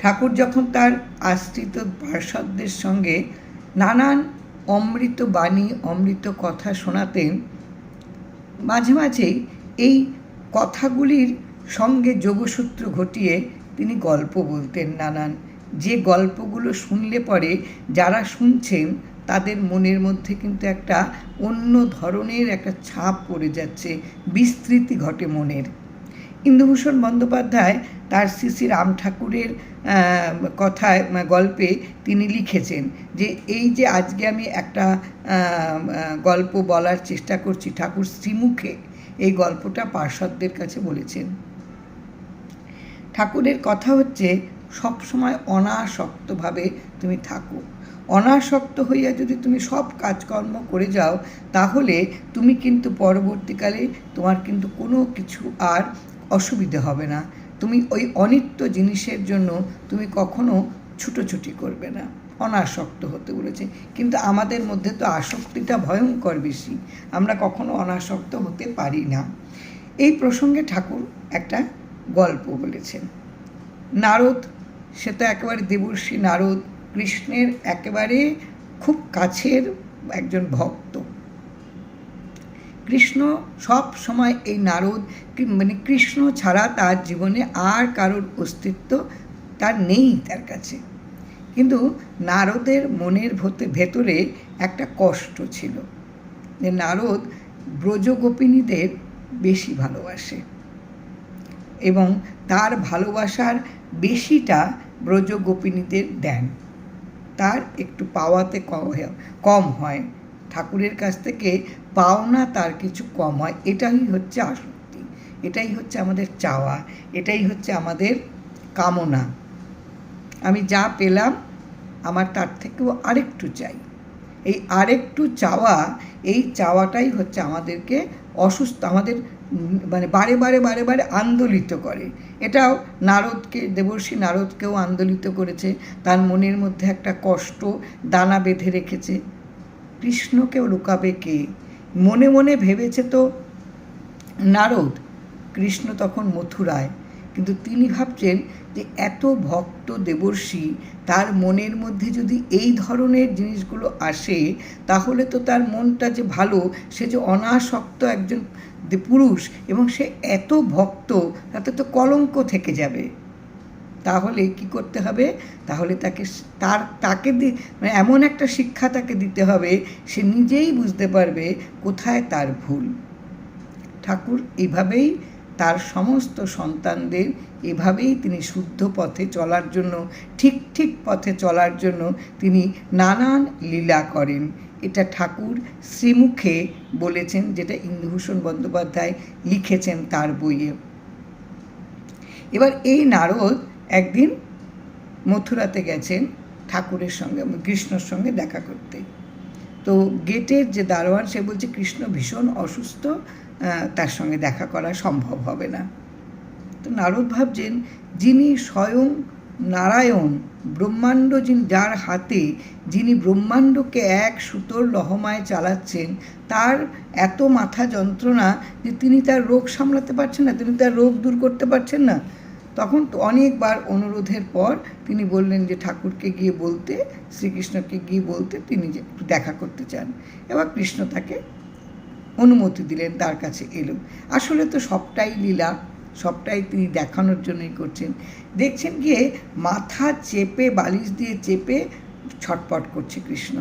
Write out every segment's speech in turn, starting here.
ঠাকুর যখন তার আশ্রিত পার্ষদদের সঙ্গে নানান অমৃত বাণী অমৃত কথা শোনাতেন, মাঝে মাঝেই এই কথাগুলির সঙ্গে যোগসূত্র ঘটিয়ে তিনি গল্প বলতেন নানান, যে গল্পগুলো শুনলে পরে যারা শুনছেন তাদের মনের মধ্যে কিন্তু একটা অন্য ধরনের একটা ছাপ পড়ে যাচ্ছে, বিস্তৃতি ঘটে মনের। ইন্দুভূষণ বন্দ্যোপাধ্যায় তার শ্রী রাম ঠাকুরের কথায় গল্পে তিনি লিখেছেন যে এই যে আজকে আমি একটা গল্প বলার চেষ্টা করছি, ঠাকুর শ্রীমুখে এই গল্পটা পার্ষদদের কাছে বলেছেন। ঠাকুরের কথা হচ্ছে সবসময় অনাসক্তভাবে তুমি থাকো। অনাসক্ত হইয়া যদি তুমি সব কাজকর্ম করে যাও তাহলে তুমি কিন্তু পরবর্তীকালে তোমার কিন্তু কোনো কিছু আর অসুবিধে হবে না। তুমি ওই অনিত্য জিনিসের জন্য তুমি কখনো ছুটোছুটি করবে না। অনাসক্ত হতে বলেছে, কিন্তু আমাদের মধ্যে তো আসক্তিটা ভয়ঙ্কর বেশি, আমরা কখনো অনাসক্ত হতে পারি না। এই প্রসঙ্গে ঠাকুর একটা গল্প বলেছেন। নারদ, সে তো একেবারে দেবর্ষি নারদ, কৃষ্ণের একেবারে খুব কাছের একজন ভক্ত। কৃষ্ণ সব সময় এই নারদ মানে কৃষ্ণ ছাড়া তার জীবনে আর কারোর অস্তিত্ব তার নেই তার কাছে। কিন্তু নারদের মনের ভেতরে একটা কষ্ট ছিল যে নারদ ব্রজগোপিনীদের বেশি ভালোবাসে এবং তার ভালোবাসার বেশিটা ব্রজগোপিনীদের দেন, তার একটু পাওয়াতে কম হয়, ঠাকুরের কাছ থেকে পাওনা তার কিছু কম হয়। এটাই হচ্ছে আসক্তি, এটাই হচ্ছে আমাদের চাওয়া, এটাই হচ্ছে আমাদের কামনা। আমি যা পেলাম আমার তার থেকেও আরেকটু চাই। এই আরেকটু চাওয়া, এই চাওয়াটাই হচ্ছে আমাদেরকে অসুস্থ, আমাদের মানে বারে বারে বারে বারে আন্দোলিত করে। এটাও নারদকে, দেবর্ষি নারদকেও আন্দোলিত করেছে, তার মনের মধ্যে একটা কষ্ট দানা বেঁধে রেখেছে। কৃষ্ণকেও লুকাবে কে? মনে মনে ভেবেছে তো নারদ, কৃষ্ণ তখন মথুরায়, কিন্তু তিনি ভাবছেন যে এত ভক্ত দেবর্ষি, তার মনের মধ্যে যদি এই ধরনের জিনিসগুলো আসে তাহলে তো তার মনটা যে ভালো, সে যে অনাসক্ত একজন পুরুষ এবং সে এত ভক্ত, তাতে তো কলঙ্ক থেকে যাবে। তাহলে কি করতে হবে? তাহলে তাকে মানে এমন একটা শিক্ষা তাকে দিতে হবে, সে নিজেই বুঝতে পারবে কোথায় তার ভুল। ঠাকুর এইভাবেই তার সমস্ত সন্তানদের এভাবেই তিনি শুদ্ধ পথে চলার জন্য, ঠিক ঠিক পথে চলার জন্য তিনি নানান লীলা করেন। এটা ঠাকুর শ্রীমুখে বলেছেন, যেটা ইন্দুভূষণ বন্দ্যোপাধ্যায় লিখেছেন তার বইয়ে। এবার এই নারদ একদিন মথুরাতে গেছেন ঠাকুরের সঙ্গে, কৃষ্ণর সঙ্গে দেখা করতে। তো গেটের যে দারোয়ান, সে বলছে কৃষ্ণ ভীষণ অসুস্থ, তার সঙ্গে দেখা করা সম্ভব হবে না। তো নারদ ভাবছেন, যিনি স্বয়ং নারায়ণ, ব্রহ্মাণ্ড যার হাতে, যিনি ব্রহ্মাণ্ডকে এক সুতোর লহমায় চালাচ্ছেন, তার এত মাথা যন্ত্রণা যে তিনি তার রোগ সামলাতে পারছেন না, তিনি তার রোগ দূর করতে পারছেন না। তখন অনেকবার অনুরোধের পর তিনি বললেন যে ঠাকুরকে গিয়ে বলতে, শ্রীকৃষ্ণকে গিয়ে বলতে তিনি যে একটু দেখা করতে চান। এবার কৃষ্ণ তাকে অনুমতি দিলেন, তার কাছে এলো। আসলে তো সবটাই লীলা, সবটাই তিনি দেখানোর জন্যই করছেন। দেখছেন গিয়ে মাথা চেপে, বালিশ দিয়ে চেপে ছটপট করছে কৃষ্ণ,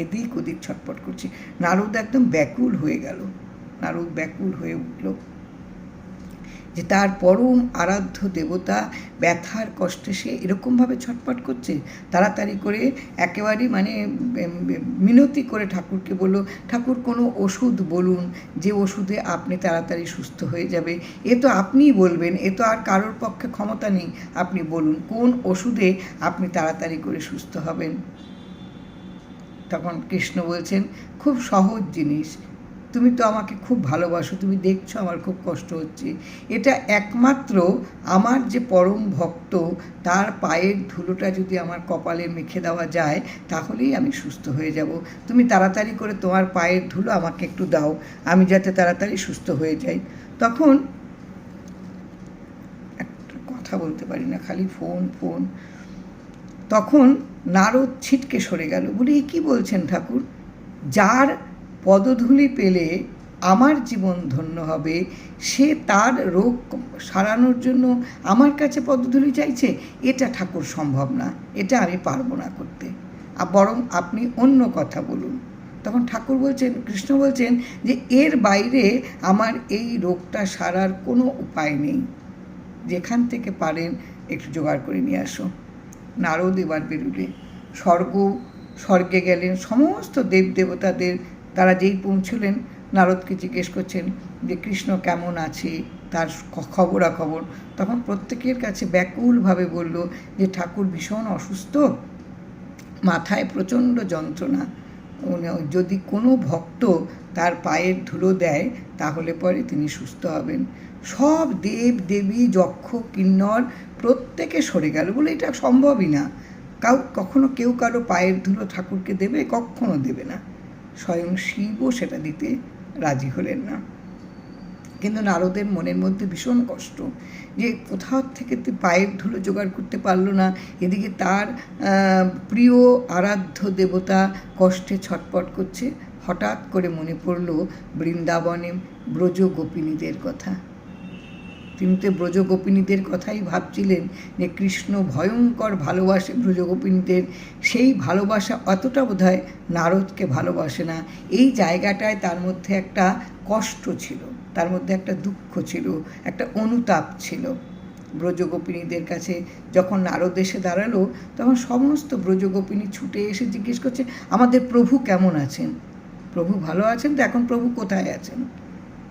এদিক ওদিক ছটপট করছে। নারদ একদম ব্যাকুল হয়ে গেল, নারদ ব্যাকুল হয়ে উঠল যে তার পরম আরাধ্য দেবতা ব্যথার কষ্টে সে এরকমভাবে ছটপট করছে। তাড়াতাড়ি করে একেবারেই মানে মিনতি করে ঠাকুরকে বলল, ঠাকুর কোনো ওষুধ বলুন যে ওষুধে আপনি তাড়াতাড়ি সুস্থ হয়ে যাবে। এ তো আপনিই বলবেন, এ তো আর কারোর পক্ষে ক্ষমতা নেই, আপনি বলুন কোন ওষুধে আপনি তাড়াতাড়ি করে সুস্থ হবেন। তখন কৃষ্ণ বলছেন, খুব সহজ জিনিস, তুমি তো আমাকে খুব ভালোবাসো, তুমি দেখছো আমার খুব কষ্ট হচ্ছে, এটা একমাত্র আমার যে পরম ভক্ত তার পায়ের ধুলোটা যদি আমার কপালে মেখে দেওয়া যায় তাহলেই আমি সুস্থ হয়ে যাব। তুমি তাড়াতাড়ি করে তোমার পায়ের ধুলো আমাকে একটু দাও, আমি যাতে তাড়াতাড়ি সুস্থ হয়ে যাই। তখন একটা কথা কথা বলতে পারি না, খালি ফোন ফোন। তখন নারদ ছিটকে সরে গেল, বলে এ কী বলছেন ঠাকুর? যার পদধূলি পেলে আমার জীবন ধন্য হবে, সে তার রোগ সারানোর জন্য আমার কাছে পদধূলি চাইছে? এটা ঠাকুর সম্ভব না, এটা আমি পারবো না করতে, বরং আপনি অন্য কথা বলুন। তখন ঠাকুর বলছেন, কৃষ্ণ বলছেন যে এর বাইরে আমার এই রোগটা সারার কোনো উপায় নেই, যেখান থেকে পারেন একটু জোগাড় করে নিয়ে আসো। নারদ এবার বেরুলে স্বর্গে গেলেন। সমস্ত দেবদেবতাদের তারা যেই পৌঁছলেন, নারদকে জিজ্ঞেস করছেন যে কৃষ্ণ কেমন আছে, তার খবরাখবর। তখন প্রত্যেকের কাছে ব্যাকুলভাবে বলল যে ঠাকুর ভীষণ অসুস্থ, মাথায় প্রচণ্ড যন্ত্রণা, যদি কোনো ভক্ত তার পায়ের ধুলো দেয় তাহলে পরে তিনি সুস্থ হবেন। সব দেব দেবী যক্ষ কিন্নর প্রত্যেকে সরে গেল, বলে এটা সম্ভবই না, কখনো কেউ কারো পায়ের ধুলো ঠাকুরকে দেবে? কখনো দেবে না। স্বয়ং শিবও সেটা দিতে রাজি হলেন না। কিন্তু নারদের মনের মধ্যে ভীষণ কষ্ট যে কোথাও থেকে পায়ের ধুলো জোগাড় করতে পারলো না, এদিকে তার প্রিয় আরাধ্য দেবতা কষ্টে ছটপট করছে। হঠাৎ করে মনে পড়ল বৃন্দাবনে ব্রজ গোপিনীদের কথা। তিনি তো ব্রজগোপিনীদের কথাই ভাবছিলেন যে কৃষ্ণ ভয়ঙ্কর ভালোবাসে ব্রজগোপিনীদের, সেই ভালোবাসা অতটা বোধহয় নারদকে ভালোবাসে না। এই জায়গাটায় তার মধ্যে একটা কষ্ট ছিল, তার মধ্যে একটা দুঃখ ছিল, একটা অনুতাপ ছিল। ব্রজগোপিনীদের কাছে যখন নারদ এসে দাঁড়ালো, তখন সমস্ত ব্রজগোপিনী ছুটে এসে জিজ্ঞেস করছে আমাদের প্রভু কেমন আছেন? প্রভু ভালো আছেন তো, এখন প্রভু কোথায় আছেন?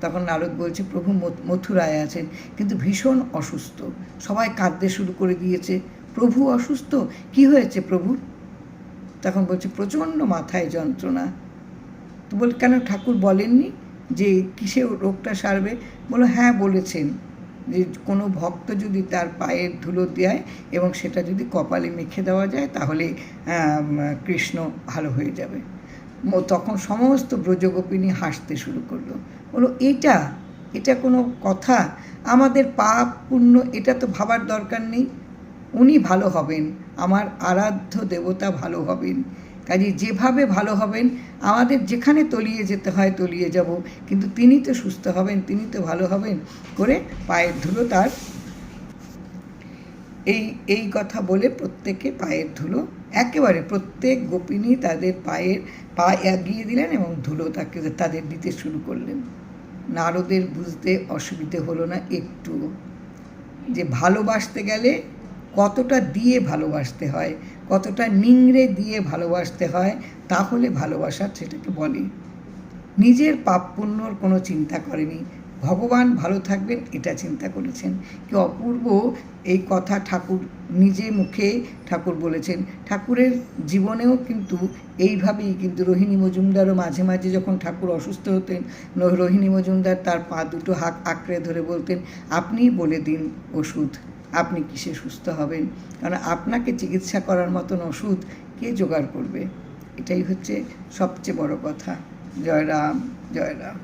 তখন নারদ বলছে প্রভু মথুরায় আছেন, কিন্তু ভীষণ অসুস্থ। সবাই কাঁদতে শুরু করে দিয়েছে, প্রভু অসুস্থ, কি হয়েছে প্রভু? তখন বলছে প্রচণ্ড মাথায় যন্ত্রণা। তো বল কেন ঠাকুর বলেননি যে কিসে রোগটা সারবে? বলো হ্যাঁ বলেছেন, যে কোনো ভক্ত যদি তার পায়ের ধুলো দেয় এবং সেটা যদি কপালে মেখে দেওয়া যায় তাহলে কৃষ্ণ ভালো হয়ে যাবে। তখন সমস্ত ব্রজগোপিনী হাসতে শুরু করলো, বলো এটা কোনো কথা? আমাদের পাপ পুণ্য এটা তো ভাবার দরকার নেই, উনি ভালো হবেন, আমার আরাধ্য দেবতা ভালো হবেন, কাজে যেভাবে ভালো হবেন, আমাদের যেখানে তলিয়ে যেতে হয় তলিয়ে যাব, কিন্তু তিনি তো সুস্থ হবেন, তিনি তো ভালো হবেন করে পায়ের ধুলো তার। এই কথা বলে প্রত্যেকে পায়ের ধুলো একেবারে প্রত্যেক গোপিনী তাদের পা এগিয়ে দিলেন এবং ধুলো তাদের দিতে শুরু করলেন। নারদের বুঝতে অসুবিধে হলো না একটু, যে ভালোবাসতে গেলে কতটা দিয়ে ভালোবাসতে হয়, কতটা নিংড়ে দিয়ে ভালোবাসতে হয়, তাহলে ভালোবাসা সেটাকে বলে। নিজের পাপ পুণ্যর কোনো চিন্তা করেনি, ভগবান ভালো থাকবেন এটা চিন্তা করেছেন। কি অপূর্ব এই কথা ঠাকুর নিজে মুখে ঠাকুর বলেছেন। ঠাকুরের জীবনেও কিন্তু এইভাবেই কিন্তু রোহিণী মজুমদারও মাঝে মাঝে যখন ঠাকুর অসুস্থ হতেন, রোহিণী মজুমদার তার পা দুটো হাত আঁকড়ে ধরে বলতেন আপনিই বলে দিন ওষুধ, আপনি কিসে সুস্থ হবেন, কারণ আপনাকে চিকিৎসা করার মতন ওষুধ কে জোগাড় করবে? এটাই হচ্ছে সবচেয়ে বড় কথা। জয় রাম, জয় রাম।